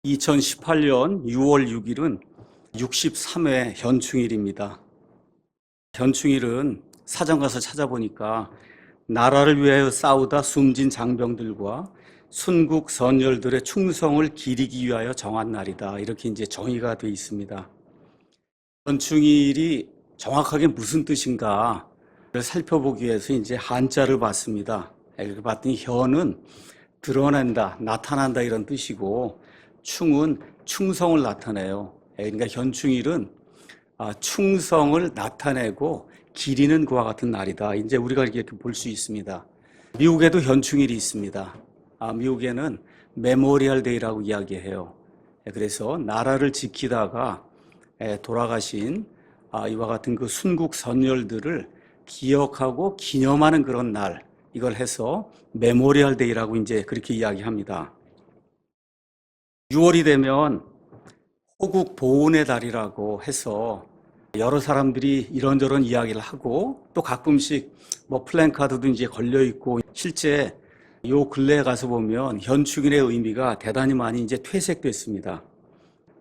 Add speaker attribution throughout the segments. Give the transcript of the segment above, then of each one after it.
Speaker 1: 2018년 6월 6일은 63회 현충일입니다. 현충일은 사전 가서 찾아보니까 나라를 위하여 싸우다 숨진 장병들과 순국 선열들의 충성을 기리기 위하여 정한 날이다. 이렇게 이제 정의가 되어 있습니다. 현충일이 정확하게 무슨 뜻인가를 살펴보기 위해서 이제 한자를 봤습니다. 이렇게 봤더니 현은 드러낸다, 나타난다 이런 뜻이고, 충은 충성을 나타내요. 그러니까 현충일은 충성을 나타내고 기리는 그와 같은 날이다. 이제 우리가 이렇게 볼 수 있습니다. 미국에도 현충일이 있습니다. 미국에는 메모리얼 데이라고 이야기해요. 그래서 나라를 지키다가 돌아가신 이와 같은 그 순국 선열들을 기억하고 기념하는 그런 날, 이걸 해서 메모리얼 데이라고 이제 그렇게 이야기합니다. 6월이 되면 호국 보훈의 달이라고 해서 여러 사람들이 이런저런 이야기를 하고, 또 가끔씩 뭐 플랜카드도 이제 걸려 있고, 실제 요 근래에 가서 보면 현충일의 의미가 대단히 많이 이제 퇴색됐습니다.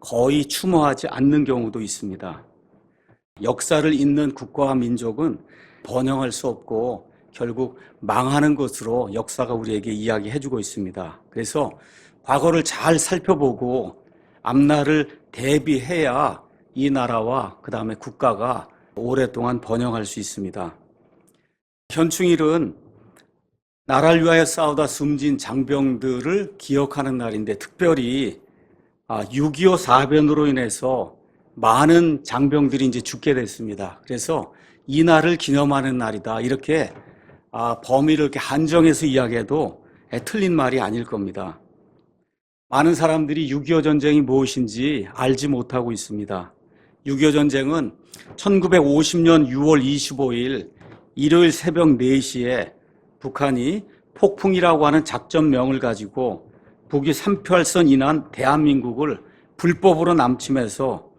Speaker 1: 거의 추모하지 않는 경우도 있습니다. 역사를 잇는 국가와 민족은 번영할 수 없고 결국 망하는 것으로 역사가 우리에게 이야기해주고 있습니다. 그래서 과거를 잘 살펴보고 앞날을 대비해야 이 나라와 그 다음에 국가가 오랫동안 번영할 수 있습니다. 현충일은 나라를 위하여 싸우다 숨진 장병들을 기억하는 날인데, 특별히 6.25 사변으로 인해서 많은 장병들이 이제 죽게 됐습니다. 그래서 이 날을 기념하는 날이다. 이렇게 범위를 이렇게 한정해서 이야기해도 틀린 말이 아닐 겁니다. 많은 사람들이 6.25 전쟁이 무엇인지 알지 못하고 있습니다. 6.25 전쟁은 1950년 6월 25일 일요일 새벽 4시에 북한이 폭풍이라고 하는 작전명을 가지고 북위 3편선 인한 대한민국을 불법으로 남침해서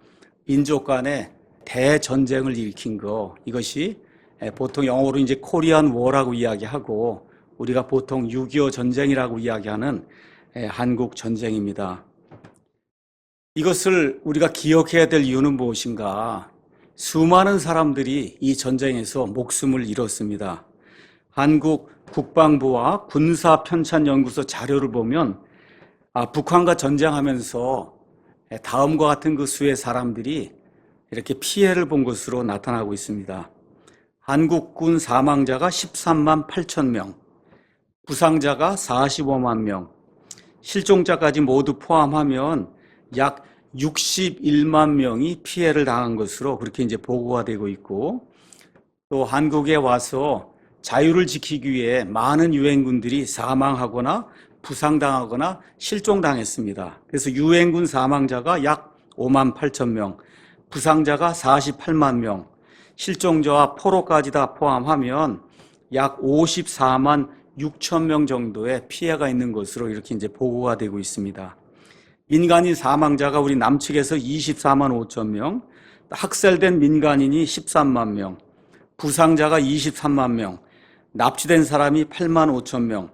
Speaker 1: 민족 간의 대전쟁을 일으킨 거, 이것이 보통 영어로 이제 코리안 워라고 이야기하고 우리가 보통 6.25 전쟁이라고 이야기하는 한국 전쟁입니다. 이것을 우리가 기억해야 될 이유는 무엇인가? 수많은 사람들이 이 전쟁에서 목숨을 잃었습니다. 한국 국방부와 군사편찬연구소 자료를 보면 북한과 전쟁하면서 다음과 같은 그 수의 사람들이 이렇게 피해를 본 것으로 나타나고 있습니다. 한국군 사망자가 13만 8천 명, 부상자가 45만 명, 실종자까지 모두 포함하면 약 61만 명이 피해를 당한 것으로 그렇게 이제 보고가 되고 있고, 또 한국에 와서 자유를 지키기 위해 많은 유엔군들이 사망하거나 부상당하거나 실종당했습니다. 그래서 유엔군 사망자가 약 5만 8천 명, 부상자가 48만 명, 실종자와 포로까지 다 포함하면 약 54만 6천 명 정도의 피해가 있는 것으로 이렇게 이제 보고가 되고 있습니다. 민간인 사망자가 우리 남측에서 24만 5천 명, 학살된 민간인이 13만 명, 부상자가 23만 명, 납치된 사람이 8만 5천 명,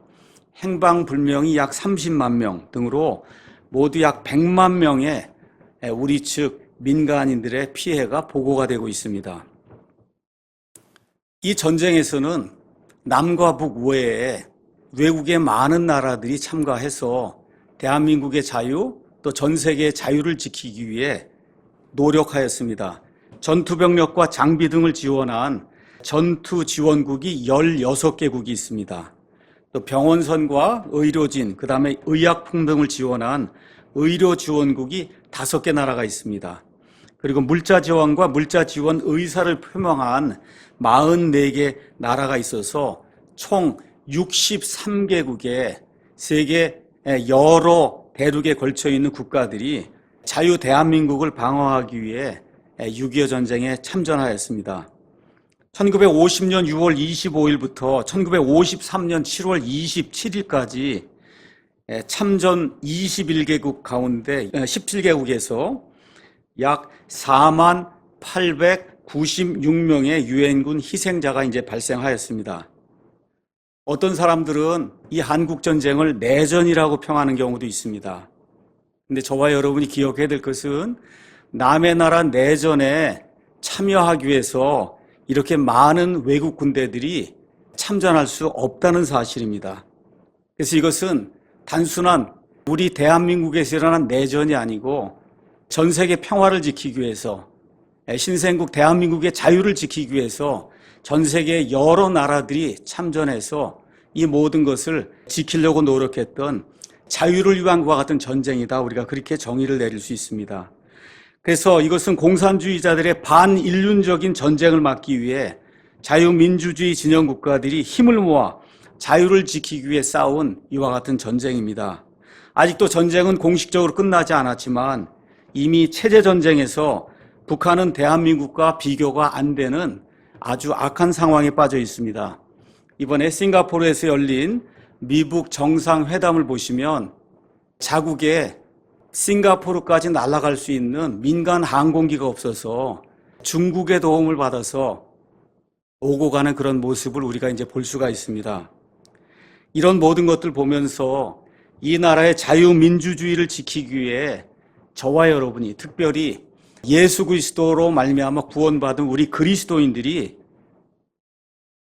Speaker 1: 행방불명이 약 30만 명 등으로 모두 약 100만 명의 우리 측 민간인들의 피해가 보고가 되고 있습니다. 이 전쟁에서는 남과 북 외에 외국의 많은 나라들이 참가해서 대한민국의 자유, 또 전 세계의 자유를 지키기 위해 노력하였습니다. 전투병력과 장비 등을 지원한 전투지원국이 16개국이 있습니다. 또 병원선과 의료진, 그 다음에 의약품 등을 지원한 의료지원국이 5개 나라가 있습니다. 그리고 물자지원과 물자지원 의사를 표명한 44개 나라가 있어서 총 63개국의 세계 여러 대륙에 걸쳐 있는 국가들이 자유 대한민국을 방어하기 위해 6.25 전쟁에 참전하였습니다. 1950년 6월 25일부터 1953년 7월 27일까지 참전 21개국 가운데 17개국에서 약 4만 896명의 유엔군 희생자가 이제 발생하였습니다. 어떤 사람들은 이 한국전쟁을 내전이라고 평하는 경우도 있습니다. 근데 저와 여러분이 기억해야 될 것은 남의 나라 내전에 참여하기 위해서 이렇게 많은 외국 군대들이 참전할 수 없다는 사실입니다. 그래서 이것은 단순한 우리 대한민국에서 일어난 내전이 아니고 전 세계 평화를 지키기 위해서, 신생국 대한민국의 자유를 지키기 위해서 전 세계 여러 나라들이 참전해서 이 모든 것을 지키려고 노력했던 자유를 위한 것과 같은 전쟁이다. 우리가 그렇게 정의를 내릴 수 있습니다. 그래서 이것은 공산주의자들의 반인륜적인 전쟁을 막기 위해 자유민주주의 진영 국가들이 힘을 모아 자유를 지키기 위해 싸운 이와 같은 전쟁입니다. 아직도 전쟁은 공식적으로 끝나지 않았지만 이미 체제전쟁에서 북한은 대한민국과 비교가 안 되는 아주 악한 상황에 빠져 있습니다. 이번에 싱가포르에서 열린 미북 정상회담을 보시면 자국에 싱가포르까지 날아갈 수 있는 민간 항공기가 없어서 중국의 도움을 받아서 오고 가는 그런 모습을 우리가 이제 볼 수가 있습니다. 이런 모든 것들 보면서 이 나라의 자유민주주의를 지키기 위해 저와 여러분이 특별히 예수 그리스도로 말미암아 구원받은 우리 그리스도인들이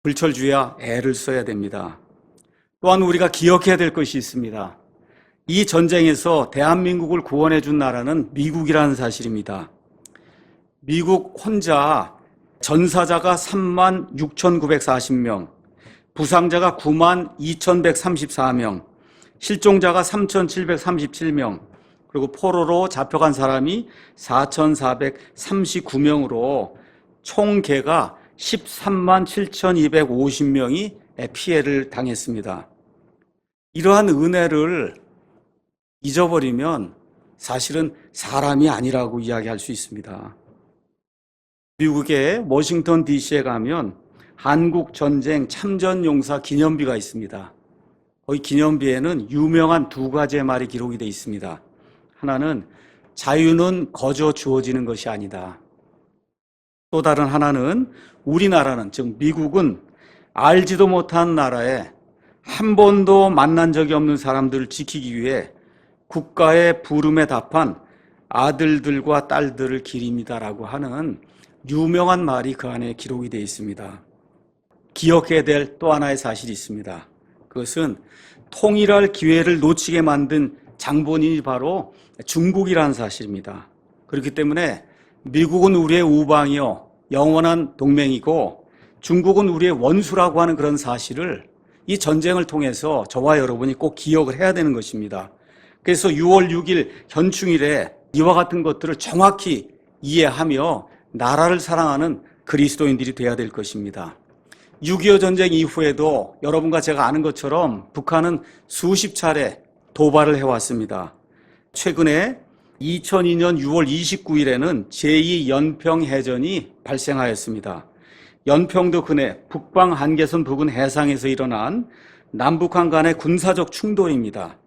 Speaker 1: 불철주야 애를 써야 됩니다. 또한 우리가 기억해야 될 것이 있습니다. 이 전쟁에서 대한민국을 구원해 준 나라는 미국이라는 사실입니다. 미국 혼자 전사자가 36,940명, 부상자가 92,134명, 실종자가 3,737명, 그리고 포로로 잡혀간 사람이 4,439명으로 총 개가 137,250명이 피해를 당했습니다. 이러한 은혜를 잊어버리면 사실은 사람이 아니라고 이야기할 수 있습니다. 미국의 워싱턴 DC에 가면 한국전쟁 참전용사 기념비가 있습니다. 거기 기념비에는 유명한 두 가지의 말이 기록이 되어 있습니다. 하나는 자유는 거저 주어지는 것이 아니다. 또 다른 하나는 우리나라는, 즉 미국은 알지도 못한 나라에 한 번도 만난 적이 없는 사람들을 지키기 위해 국가의 부름에 답한 아들들과 딸들을 기립니다라고 하는 유명한 말이 그 안에 기록이 되어 있습니다. 기억해야 될 또 하나의 사실이 있습니다. 그것은 통일할 기회를 놓치게 만든 장본인이 바로 중국이라는 사실입니다. 그렇기 때문에 미국은 우리의 우방이요 영원한 동맹이고 중국은 우리의 원수라고 하는 그런 사실을 이 전쟁을 통해서 저와 여러분이 꼭 기억을 해야 되는 것입니다. 그래서 6월 6일 현충일에 이와 같은 것들을 정확히 이해하며 나라를 사랑하는 그리스도인들이 되어야 될 것입니다. 6.25 전쟁 이후에도 여러분과 제가 아는 것처럼 북한은 수십 차례 도발을 해왔습니다. 최근에 2002년 6월 29일에는 제2연평해전이 발생하였습니다. 연평도 근해 북방 한계선 부근 해상에서 일어난 남북한 간의 군사적 충돌입니다.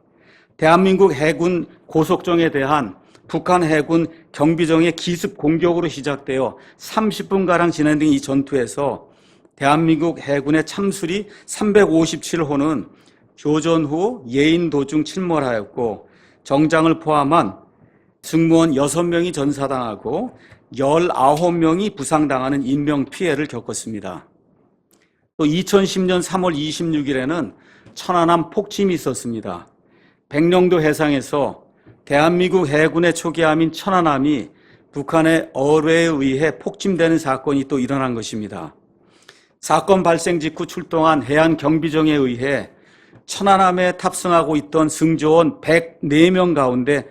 Speaker 1: 대한민국 해군 고속정에 대한 북한 해군 경비정의 기습 공격으로 시작되어 30분가량 진행된 이 전투에서 대한민국 해군의 참수리 357호는 교전 후 예인 도중 침몰하였고 정장을 포함한 승무원 6명이 전사당하고 19명이 부상당하는 인명피해를 겪었습니다. 또 2010년 3월 26일에는 천안함 폭침이 있었습니다. 백령도 해상에서 대한민국 해군의 초기함인 천안함이 북한의 어뢰에 의해 폭침되는 사건이 또 일어난 것입니다. 사건 발생 직후 출동한 해안경비정에 의해 천안함에 탑승하고 있던 승조원 104명 가운데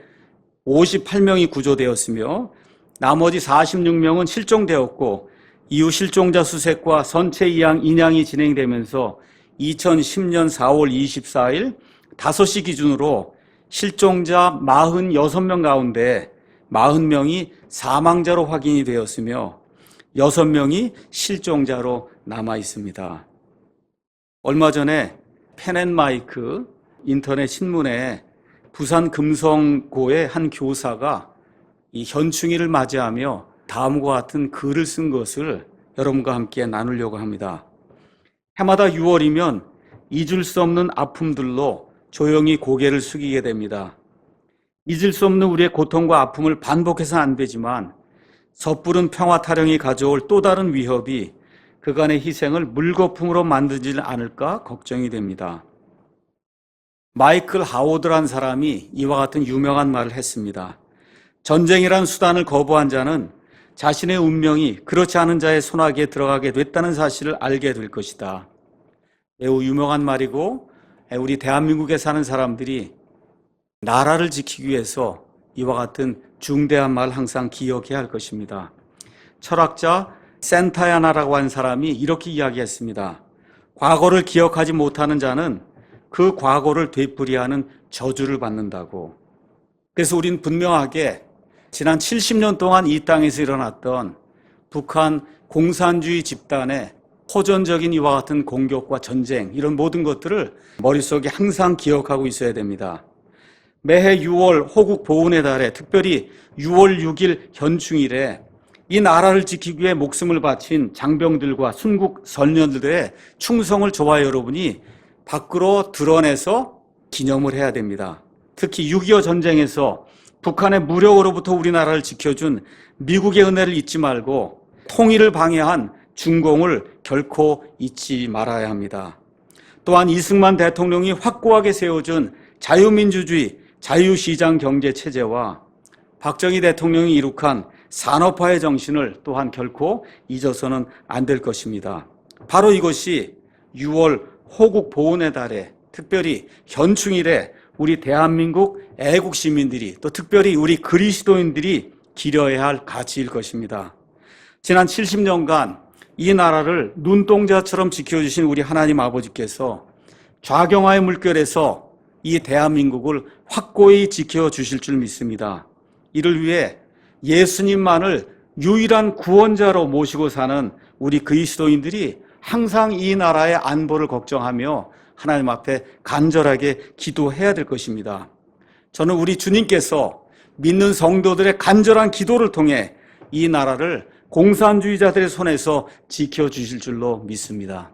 Speaker 1: 58명이 구조되었으며 나머지 46명은 실종되었고 이후 실종자 수색과 선체 인양이 진행되면서 2010년 4월 24일 5시 기준으로 실종자 46명 가운데 40명이 사망자로 확인이 되었으며 6명이 실종자로 남아 있습니다. 얼마 전에 펜앤마이크 인터넷 신문에 부산 금성고의 한 교사가 이 현충일을 맞이하며 다음과 같은 글을 쓴 것을 여러분과 함께 나누려고 합니다. 해마다 6월이면 잊을 수 없는 아픔들로 조용히 고개를 숙이게 됩니다. 잊을 수 없는 우리의 고통과 아픔을 반복해서는 안 되지만 섣부른 평화 타령이 가져올 또 다른 위협이 그간의 희생을 물거품으로 만들지 않을까 걱정이 됩니다. 마이클 하워드란 사람이 이와 같은 유명한 말을 했습니다. 전쟁이란 수단을 거부한 자는 자신의 운명이 그렇지 않은 자의 손아귀에 들어가게 됐다는 사실을 알게 될 것이다. 매우 유명한 말이고 우리 대한민국에 사는 사람들이 나라를 지키기 위해서 이와 같은 중대한 말 항상 기억해야 할 것입니다. 철학자 센타야나라고 하는 사람이 이렇게 이야기했습니다. 과거를 기억하지 못하는 자는 그 과거를 되풀이하는 저주를 받는다고. 그래서 우린 분명하게 지난 70년 동안 이 땅에서 일어났던 북한 공산주의 집단의 호전적인 이와 같은 공격과 전쟁, 이런 모든 것들을 머릿속에 항상 기억하고 있어야 됩니다. 매해 6월 호국 보훈의 달에, 특별히 6월 6일 현충일에 이 나라를 지키기 위해 목숨을 바친 장병들과 순국 선열들의 충성을 저와 여러분이 밖으로 드러내서 기념을 해야 됩니다. 특히 6.25 전쟁에서 북한의 무력으로부터 우리나라를 지켜준 미국의 은혜를 잊지 말고 통일을 방해한 중공을 결코 잊지 말아야 합니다. 또한 이승만 대통령이 확고하게 세워준 자유민주주의, 자유시장 경제 체제와 박정희 대통령이 이룩한 산업화의 정신을 또한 결코 잊어서는 안 될 것입니다. 바로 이것이 6월 호국 보훈의 달에, 특별히 현충일에 우리 대한민국 애국 시민들이, 또 특별히 우리 그리스도인들이 기려야 할 가치일 것입니다. 지난 70년간 이 나라를 눈동자처럼 지켜주신 우리 하나님 아버지께서 좌경화의 물결에서 이 대한민국을 확고히 지켜주실 줄 믿습니다. 이를 위해 예수님만을 유일한 구원자로 모시고 사는 우리 그리스도인들이 항상 이 나라의 안보를 걱정하며 하나님 앞에 간절하게 기도해야 될 것입니다. 저는 우리 주님께서 믿는 성도들의 간절한 기도를 통해 이 나라를 공산주의자들의 손에서 지켜주실 줄로 믿습니다.